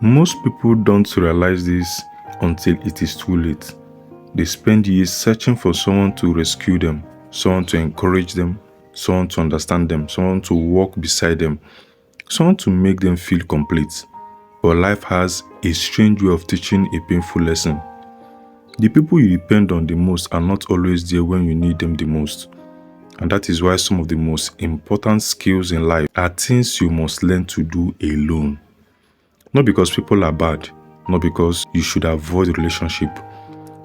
Most people don't realize this until it is too late. They spend years searching for someone to rescue them, someone to encourage them, someone to understand them, someone to walk beside them, someone to make them feel complete. But life has a strange way of teaching a painful lesson. The people you depend on the most are not always there when you need them the most. And that is why some of the most important skills in life are things you must learn to do alone. Not because people are bad, not because you should avoid relationship,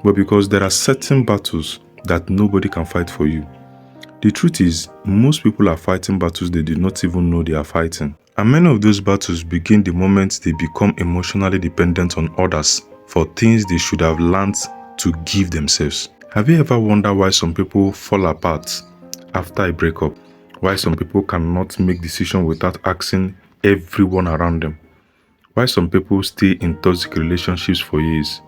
but because there are certain battles that nobody can fight for you. The truth is, most people are fighting battles they do not even know they are fighting. And many of those battles begin the moment they become emotionally dependent on others for things they should have learned to give themselves. Have you ever wondered why some people fall apart after a breakup? Why some people cannot make decisions without asking everyone around them? Why some people stay in toxic relationships for years?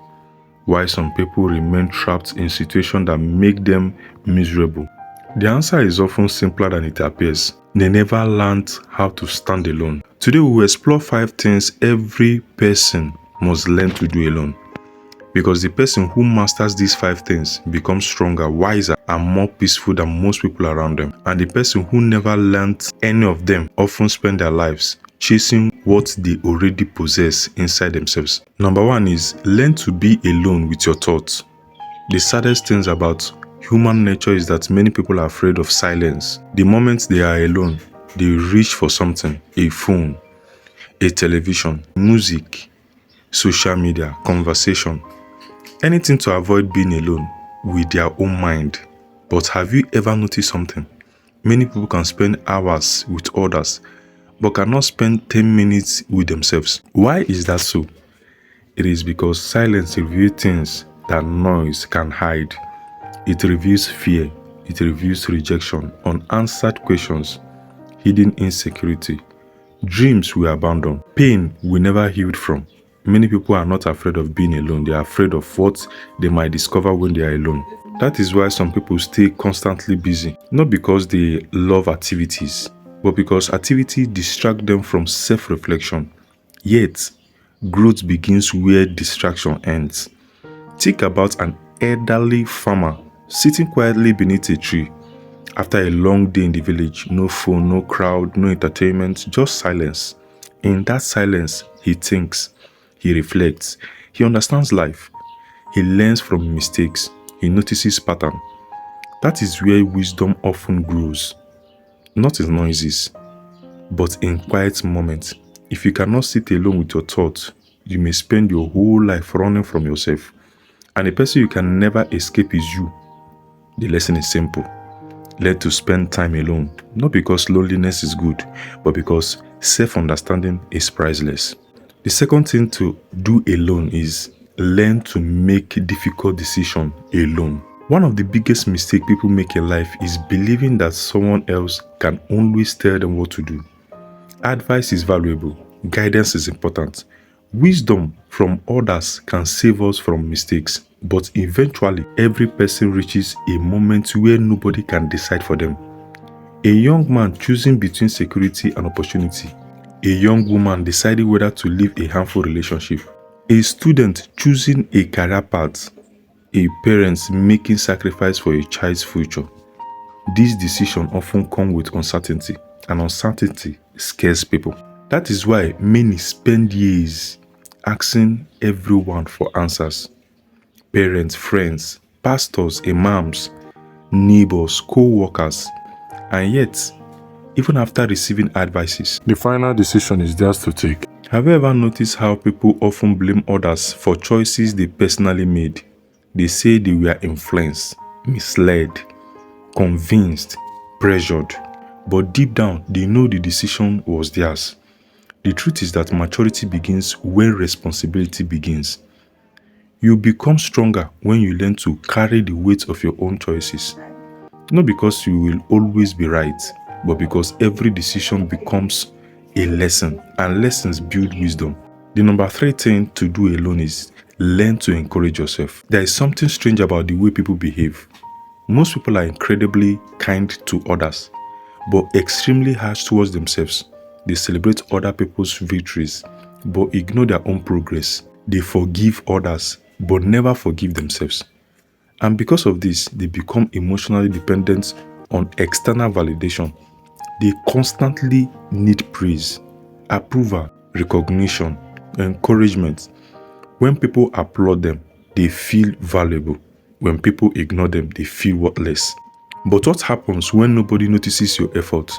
Why some people remain trapped in situations that make them miserable? The answer is often simpler than it appears. They never learned how to stand alone. Today we will explore 5 things every person must learn to do alone. Because the person who masters these 5 things becomes stronger, wiser, and more peaceful than most people around them. And the person who never learned any of them often spend their lives chasing what they already possess inside themselves. Number 1 is learn to be alone with your thoughts. The saddest things about human nature is that many people are afraid of silence. The moment they are alone, they reach for something, a phone, a television, music, social media, conversation, anything to avoid being alone with their own mind. But have you ever noticed something? Many people can spend hours with others, but cannot spend 10 minutes with themselves. Why is that so? It is because silence reveals things that noise can hide. It reveals fear, it reveals rejection, unanswered questions, hidden insecurity, dreams we abandoned, pain we never healed from. Many people are not afraid of being alone. They are afraid of what they might discover when they are alone. That is why some people stay constantly busy, not because they love activities, but because activity distracts them from self-reflection. Yet, growth begins where distraction ends. Think about an elderly farmer sitting quietly beneath a tree after a long day in the village. No phone, no crowd, no entertainment, just silence. In that silence, he thinks, he reflects, he understands life, he learns from mistakes, he notices patterns. That is where wisdom often grows, not in noises, but in quiet moments. If you cannot sit alone with your thoughts, you may spend your whole life running from yourself. And the person you can never escape is you. The lesson is simple. Learn to spend time alone, not because loneliness is good, but because self-understanding is priceless. The second thing to do alone is learn to make difficult decisions alone. One of the biggest mistakes people make in life is believing that someone else can always tell them what to do. Advice is valuable, guidance is important. Wisdom from others can save us from mistakes, but eventually every person reaches a moment where nobody can decide for them. A young man choosing between security and opportunity. A young woman deciding whether to leave a harmful relationship. A student choosing a career path. A parent making sacrifice for a child's future. These decisions often come with uncertainty, and uncertainty scares people. That is why many spend years asking everyone for answers. Parents, friends, pastors, imams, neighbors, co-workers, and yet, even after receiving advices, the final decision is theirs to take. Have you ever noticed how people often blame others for choices they personally made? They say they were influenced, misled, convinced, pressured, but deep down they know the decision was theirs. The truth is that maturity begins when responsibility begins. You become stronger when you learn to carry the weight of your own choices. Not because you will always be right, but because every decision becomes a lesson, and lessons build wisdom. The number 3 thing to do alone is learn to encourage yourself. There is something strange about the way people behave. Most people are incredibly kind to others, but extremely harsh towards themselves. They celebrate other people's victories, but ignore their own progress. They forgive others, but never forgive themselves. And because of this, they become emotionally dependent on external validation. They constantly need praise, approval, recognition, encouragement. When people applaud them, they feel valuable. When people ignore them, they feel worthless. But what happens when nobody notices your effort?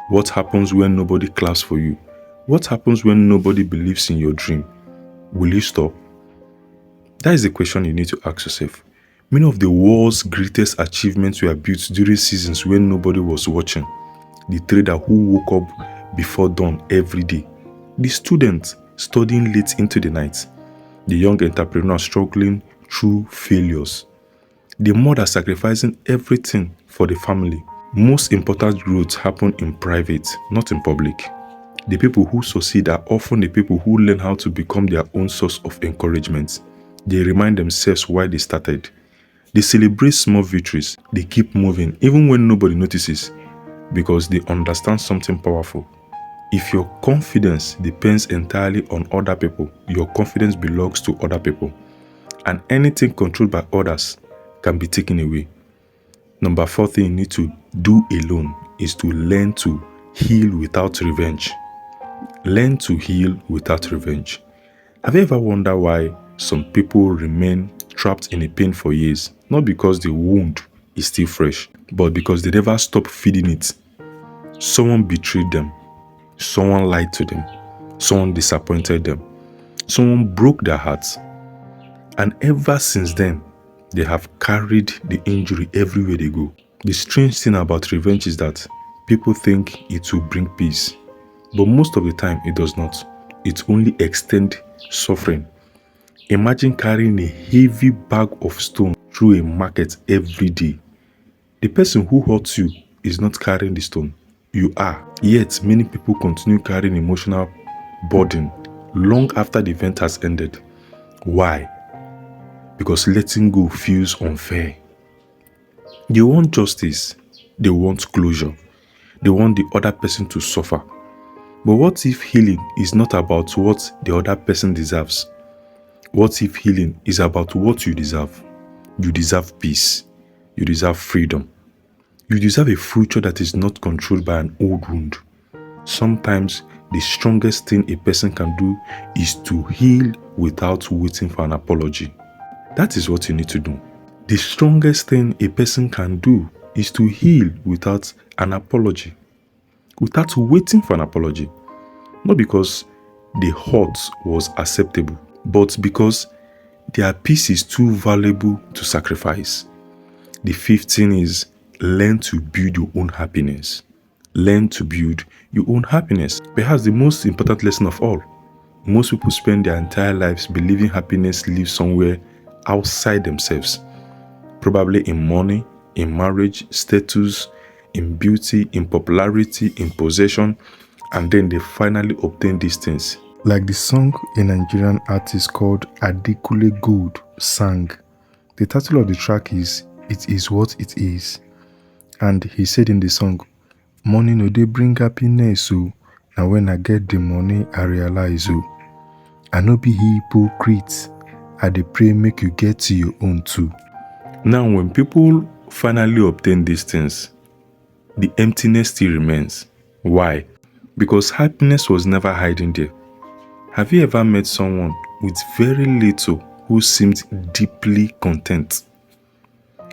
What happens when nobody claps for you? What happens when nobody believes in your dream? Will you stop? That is the question you need to ask yourself. Many of the world's greatest achievements were built during seasons when nobody was watching. The trader who woke up before dawn every day. The student studying late into the night. The young entrepreneur struggling through failures. The mother sacrificing everything for the family. Most important growth happen in private, not in public. The people who succeed are often the people who learn how to become their own source of encouragement. They remind themselves why they started. They celebrate small victories. They keep moving even when nobody notices because they understand something powerful. If your confidence depends entirely on other people, your confidence belongs to other people. And anything controlled by others can be taken away. Number 4 thing you need to do alone is to learn to heal without revenge. Learn to heal without revenge. Have you ever wondered why some people remain trapped in a pain for years? Not because the wound is still fresh, but because they never stop feeding it. Someone betrayed them. Someone lied to them. Someone disappointed them. Someone broke their hearts. And ever since then, they have carried the injury everywhere they go. The strange thing about revenge is that people think it will bring peace. But most of the time, it does not. It only extends suffering. Imagine carrying a heavy bag of stone through a market every day. The person who hurts you is not carrying the stone. You are. Yet, many people continue carrying emotional burden long after the event has ended. Why? Because letting go feels unfair. They want justice. They want closure. They want the other person to suffer. But what if healing is not about what the other person deserves? What if healing is about what you deserve? You deserve peace. You deserve freedom. You deserve a future that is not controlled by an old wound. Sometimes the strongest thing a person can do is to heal without waiting for an apology. That is what you need to do. The strongest thing a person can do is to heal without an apology. Without waiting for an apology. Not because the hurt was acceptable, but because their peace is too valuable to sacrifice. The 5th thing is learn to build your own happiness. Learn to build your own happiness. Perhaps the most important lesson of all. Most people spend their entire lives believing happiness lives somewhere outside themselves. Probably in money, in marriage, status, in beauty, in popularity, in possession, and then they finally obtain these things. Like the song a Nigerian artist called Adekule Gold sang. The title of the track is It Is What It Is. And he said in the song, money no dey bring happiness, so now when I get the money, I realize, oh, I no be hypocrite. I dey pray make you get to your own too. Now, when people finally obtain these things, the emptiness still remains. Why? Because happiness was never hiding there. Have you ever met someone with very little who seemed deeply content?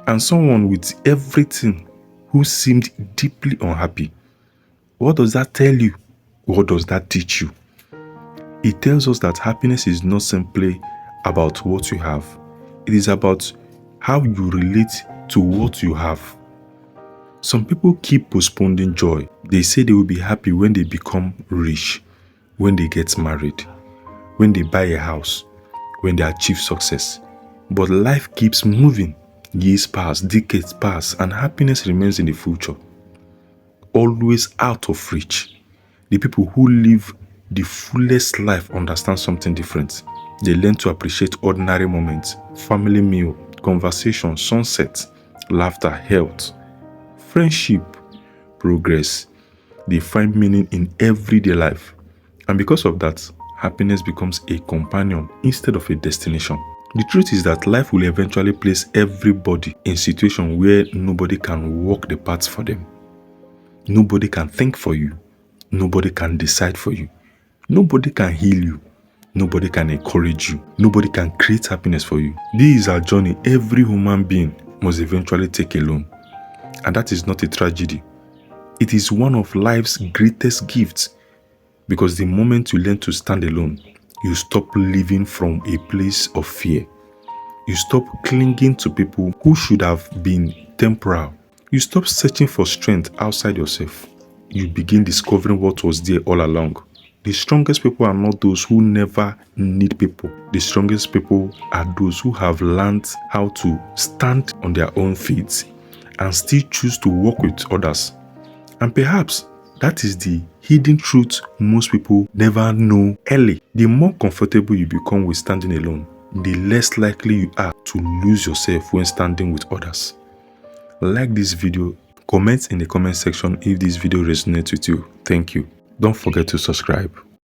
And someone with everything who seemed deeply unhappy? What does that tell you? What does that teach you? It tells us that happiness is not simply about what you have. It is about how you relate to what you have. Some people keep postponing joy. They say they will be happy when they become rich, when they get married, when they buy a house, when they achieve success. But life keeps moving. Years pass, decades pass, and happiness remains in the future. Always out of reach. The people who live the fullest life understand something different. They learn to appreciate ordinary moments, family meal, conversation, sunset, laughter, health, friendship, progress. They find meaning in everyday life. And because of that, happiness becomes a companion instead of a destination. The truth is that life will eventually place everybody in situations where nobody can walk the path for them. Nobody can think for you. Nobody can decide for you. Nobody can heal you. Nobody can encourage you. Nobody can create happiness for you. This is a journey every human being must eventually take alone. And that is not a tragedy. It is one of life's greatest gifts, because the moment you learn to stand alone, you stop living from a place of fear. You stop clinging to people who should have been temporal. You stop searching for strength outside yourself. You begin discovering what was there all along. The strongest people are not those who never need people. The strongest people are those who have learned how to stand on their own feet and still choose to work with others. And perhaps that is the hidden truth most people never know early. The more comfortable you become with standing alone, the less likely you are to lose yourself when standing with others. Like this video, comment in the comment section if this video resonates with you. Thank you. Don't forget to subscribe.